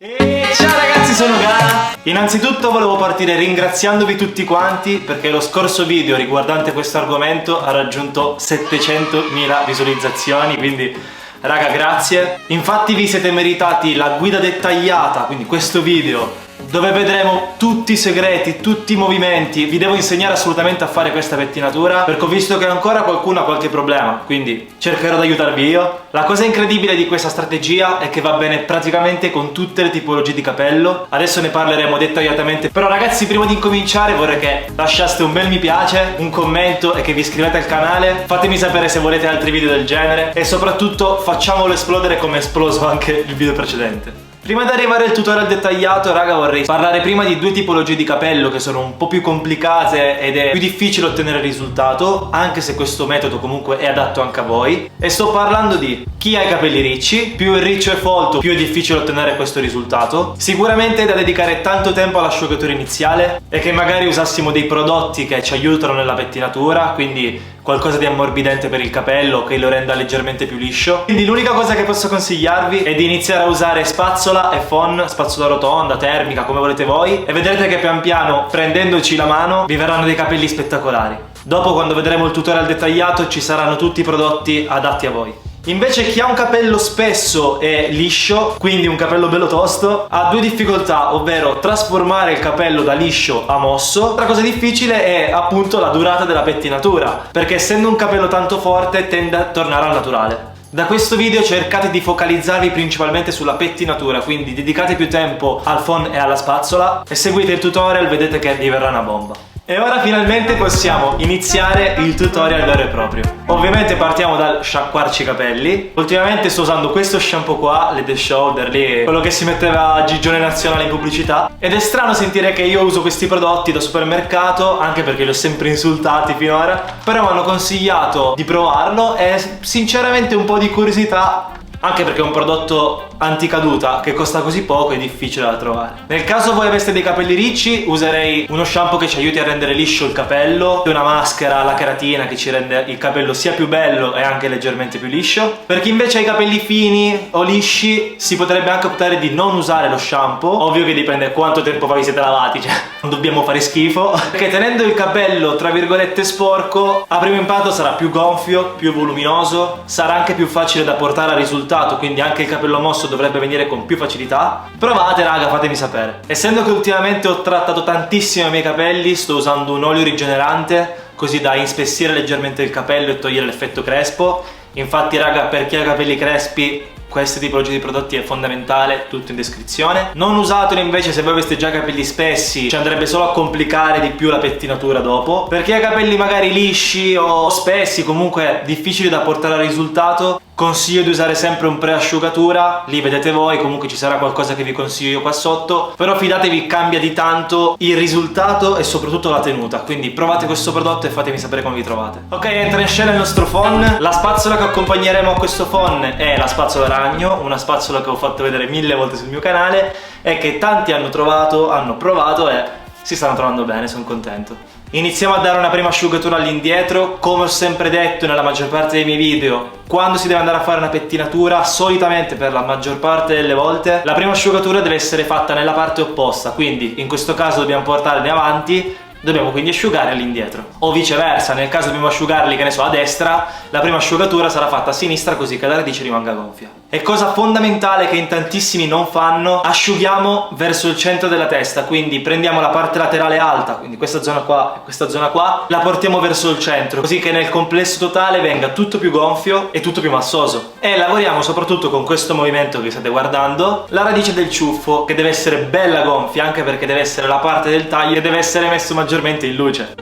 E ciao ragazzi, sono Gara. Innanzitutto volevo partire ringraziandovi tutti quanti perché lo scorso video riguardante questo argomento ha raggiunto 700.000 visualizzazioni, quindi raga grazie. Infatti vi siete meritati la guida dettagliata, quindi questo video dove vedremo tutti i segreti, tutti i movimenti. Vi devo insegnare assolutamente a fare questa pettinatura perché ho visto che ancora qualcuno ha qualche problema, quindi cercherò di aiutarvi io. La cosa incredibile di questa strategia è che va bene praticamente con tutte le tipologie di capello. Adesso ne parleremo dettagliatamente, però ragazzi, prima di incominciare vorrei che lasciaste un bel mi piace, un commento e che vi iscrivete al canale. Fatemi sapere se volete altri video del genere e soprattutto facciamolo esplodere come è esploso anche il video precedente. Prima di arrivare al tutorial dettagliato, raga, vorrei parlare prima di due tipologie di capello che sono un po' più complicate ed è più difficile ottenere il risultato, anche se questo metodo comunque è adatto anche a voi. E sto parlando di chi ha i capelli ricci. Più il riccio è folto, più è difficile ottenere questo risultato. Sicuramente è da dedicare tanto tempo all'asciugatura iniziale e che magari usassimo dei prodotti che ci aiutano nella pettinatura, quindi qualcosa di ammorbidente per il capello che lo renda leggermente più liscio. Quindi l'unica cosa che posso consigliarvi è di iniziare a usare spazzola e phon, spazzola rotonda, termica, come volete voi, e vedrete che pian piano, prendendoci la mano, vi verranno dei capelli spettacolari. Dopo, quando vedremo il tutorial dettagliato, ci saranno tutti i prodotti adatti a voi. Invece chi ha un capello spesso e liscio, quindi un capello bello tosto, ha due difficoltà, ovvero trasformare il capello da liscio a mosso. L'altra cosa difficile è appunto la durata della pettinatura, perché essendo un capello tanto forte tende a tornare al naturale. Da questo video cercate di focalizzarvi principalmente sulla pettinatura, quindi dedicate più tempo al phon e alla spazzola e seguite il tutorial, vedete che vi verrà una bomba. E ora finalmente possiamo iniziare il tutorial vero e proprio. Ovviamente partiamo dal sciacquarci i capelli. Ultimamente sto usando questo shampoo qua, le The Shoulder, lì, quello che si metteva a Gigione Nazionale in pubblicità. Ed è strano sentire che io uso questi prodotti da supermercato, anche perché li ho sempre insultati finora. Però mi hanno consigliato di provarlo e sinceramente un po' di curiosità, anche perché è un prodotto anticaduta che costa così poco e difficile da trovare. Nel caso voi aveste dei capelli ricci, userei uno shampoo che ci aiuti a rendere liscio il capello, una maschera, la keratina, che ci rende il capello sia più bello e anche leggermente più liscio. Per chi invece ha i capelli fini o lisci, si potrebbe anche optare di non usare lo shampoo. Ovvio che dipende quanto tempo fa vi siete lavati, cioè non dobbiamo fare schifo, perché tenendo il capello tra virgolette sporco, a primo impatto sarà più gonfio, più voluminoso, sarà anche più facile da portare al risultato, quindi anche il capello mosso dovrebbe venire con più facilità. Provate raga, fatemi sapere. Essendo che ultimamente ho trattato tantissimo i miei capelli, sto usando un olio rigenerante così da inspessire leggermente il capello e togliere l'effetto crespo. Infatti raga, per chi ha capelli crespi queste tipologie di prodotti è fondamentale, tutto in descrizione. Non usatelo invece se voi aveste già capelli spessi, ci andrebbe solo a complicare di più la pettinatura dopo. Per chi ha capelli magari lisci o spessi, comunque difficili da portare al risultato, consiglio di usare sempre un preasciugatura. Lì vedete voi, comunque ci sarà qualcosa che vi consiglio io qua sotto, però fidatevi, cambia di tanto il risultato e soprattutto la tenuta, quindi provate questo prodotto e fatemi sapere come vi trovate. Ok, entra in scena il nostro phon. La spazzola che accompagneremo a questo phon è la spazzola ragno, una spazzola che ho fatto vedere 1000 volte sul mio canale e che tanti hanno provato e si stanno trovando bene, sono contento. Iniziamo a dare una prima asciugatura all'indietro. Come ho sempre detto nella maggior parte dei miei video, quando si deve andare a fare una pettinatura, solitamente per la maggior parte delle volte, la prima asciugatura deve essere fatta nella parte opposta, quindi in questo caso dobbiamo portarli avanti, dobbiamo quindi asciugare all'indietro. O viceversa, nel caso dobbiamo asciugarli, che ne so, a destra, la prima asciugatura sarà fatta a sinistra così che la radice rimanga gonfia. E cosa fondamentale che in tantissimi non fanno, asciughiamo verso il centro della testa, quindi prendiamo la parte laterale alta, quindi questa zona qua e questa zona qua, la portiamo verso il centro, così che nel complesso totale venga tutto più gonfio e tutto più massoso. E lavoriamo soprattutto con questo movimento che state guardando, la radice del ciuffo, che deve essere bella gonfia, anche perché deve essere la parte del taglio e deve essere messo maggiormente in luce.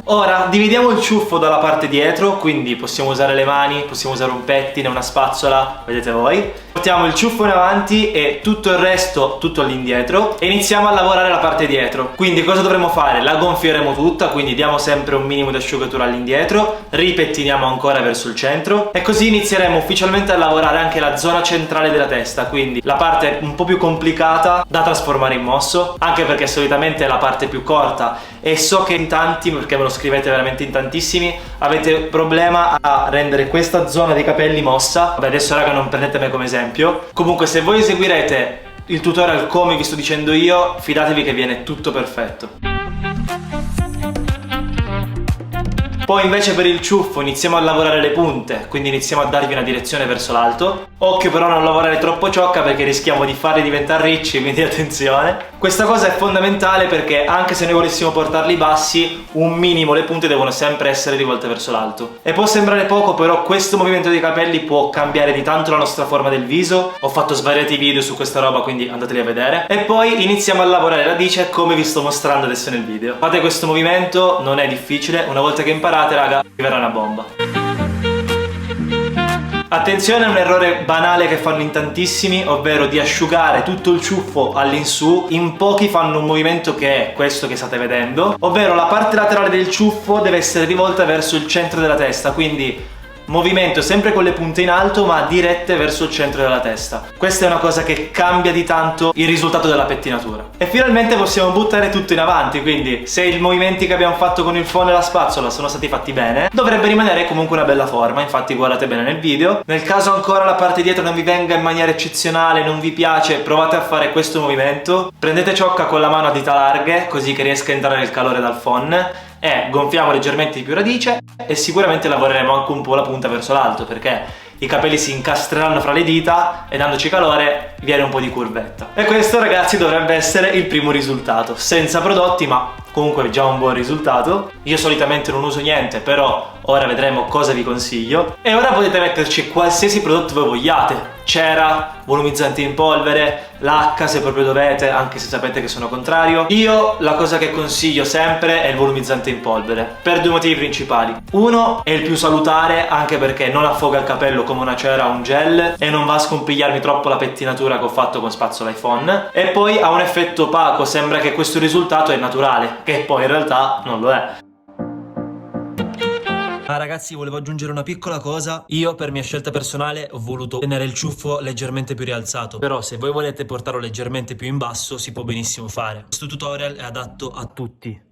Ora dividiamo il ciuffo dalla parte dietro, quindi possiamo usare le mani, possiamo usare un pettine, una spazzola, vedete voi. Portiamo il ciuffo in avanti e tutto il resto tutto all'indietro e iniziamo a lavorare la parte dietro. Quindi cosa dovremo fare? La gonfieremo tutta, quindi diamo sempre un minimo di asciugatura all'indietro, ripettiniamo ancora verso il centro e così inizieremo ufficialmente a lavorare anche la zona centrale della testa, quindi la parte un po' più complicata da trasformare in mosso, anche perché solitamente è la parte più corta e so che in tanti, perché me lo scrivete veramente in tantissimi, avete problema a rendere questa zona dei capelli mossa. Vabbè, adesso raga non prendetemi come esempio, esempio. Comunque se voi eseguirete il tutorial come vi sto dicendo io, fidatevi che viene tutto perfetto. Poi invece per il ciuffo iniziamo a lavorare le punte, quindi iniziamo a dargli una direzione verso l'alto. Occhio però a non lavorare troppo ciocca perché rischiamo di farli diventare ricci, quindi attenzione. Questa cosa è fondamentale perché anche se noi volessimo portarli bassi, un minimo le punte devono sempre essere rivolte verso l'alto. E può sembrare poco, però questo movimento dei capelli può cambiare di tanto la nostra forma del viso. Ho fatto svariati video su questa roba, quindi andateli a vedere. E poi iniziamo a lavorare la radice come vi sto mostrando adesso nel video. Fate questo movimento, non è difficile, una volta che imparate, raga, vi verrà una bomba. Attenzione a un errore banale che fanno in tantissimi, ovvero di asciugare tutto il ciuffo all'insù. In pochi fanno un movimento che è questo che state vedendo, ovvero la parte laterale del ciuffo deve essere rivolta verso il centro della testa, quindi movimento sempre con le punte in alto ma dirette verso il centro della testa. Questa è una cosa che cambia di tanto il risultato della pettinatura. E finalmente possiamo buttare tutto in avanti, quindi se i movimenti che abbiamo fatto con il phon e la spazzola sono stati fatti bene, dovrebbe rimanere comunque una bella forma, infatti guardate bene nel video. Nel caso ancora la parte dietro non vi venga in maniera eccezionale, non vi piace, provate a fare questo movimento. Prendete ciocca con la mano a dita larghe, così che riesca a entrare il calore dal phon, e gonfiamo leggermente di più radice e sicuramente lavoreremo anche un po' la punta verso l'alto perché i capelli si incastreranno fra le dita e dandoci calore viene un po' di curvetta. E questo, ragazzi, dovrebbe essere il primo risultato, senza prodotti ma comunque già un buon risultato. Io solitamente non uso niente, però ora vedremo cosa vi consiglio. E ora potete metterci qualsiasi prodotto voi vogliate: cera, volumizzante in polvere, l'H se proprio dovete, anche se sapete che sono contrario. Io la cosa che consiglio sempre è il volumizzante in polvere, per due motivi principali. Uno, è il più salutare, anche perché non affoga il capello come una cera o un gel e non va a scompigliarmi troppo la pettinatura che ho fatto con spazzola e phon. E poi ha un effetto opaco, sembra che questo risultato è naturale, che poi in realtà non lo è. Ah ragazzi, volevo aggiungere una piccola cosa. Io per mia scelta personale ho voluto tenere il ciuffo leggermente più rialzato, però se voi volete portarlo leggermente più in basso si può benissimo fare. Questo tutorial è adatto a tutti.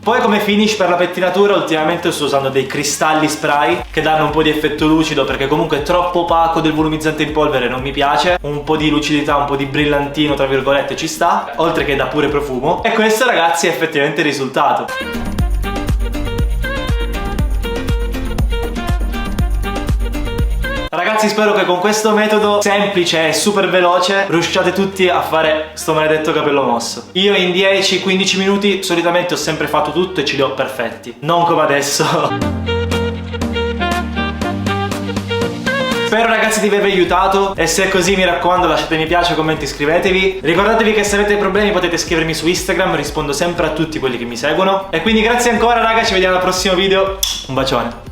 Poi come finish per la pettinatura ultimamente sto usando dei cristalli spray che danno un po' di effetto lucido, perché comunque è troppo opaco del volumizzante in polvere non mi piace. Un po' di lucidità, un po' di brillantino tra virgolette ci sta, oltre che dà pure profumo. E questo, ragazzi, è effettivamente il risultato. Ragazzi, spero che con questo metodo semplice e super veloce riusciate tutti a fare sto maledetto capello mosso. Io in 10-15 minuti solitamente ho sempre fatto tutto e ce li ho perfetti, non come adesso. Spero, ragazzi, di avervi aiutato, e se è così mi raccomando lasciate mi piace, commenti, iscrivetevi. Ricordatevi che se avete problemi potete scrivermi su Instagram, rispondo sempre a tutti quelli che mi seguono. E quindi grazie ancora, raga, ci vediamo al prossimo video. Un bacione.